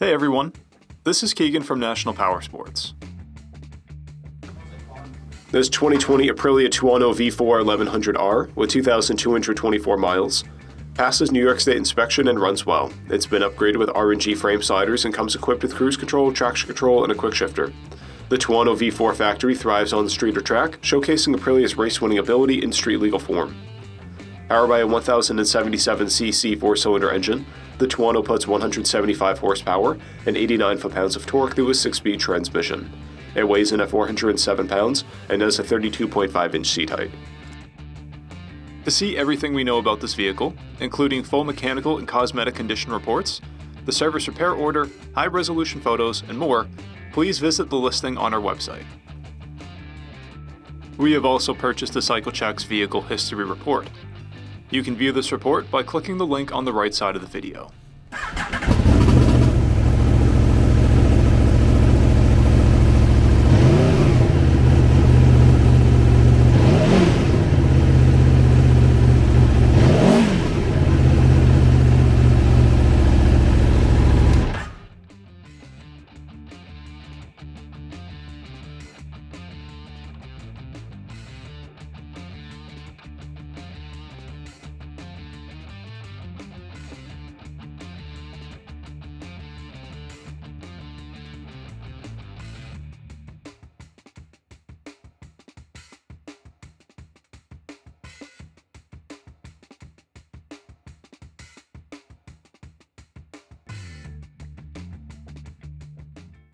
Hey everyone, this is Keegan from National Powersports. This 2020 Aprilia Tuono V4 1100R with 2,224 miles passes New York State inspection and runs well. It's been upgraded with R&G frame sliders and comes equipped with cruise control, traction control, and a quick shifter. The Tuono V4 factory thrives on the street or track, showcasing Aprilia's race-winning ability in street-legal form. Powered by a 1077cc four-cylinder engine, the Tuono puts 175 horsepower and 89 foot-pounds of torque through a 6-speed transmission. It weighs in at 407 pounds and has a 32.5-inch seat height. To see everything we know about this vehicle, including full mechanical and cosmetic condition reports, the service repair order, high-resolution photos, and more, please visit the listing on our website. We have also purchased the CycleCheck's Vehicle History Report. You can view this report by clicking the link on the right side of the video.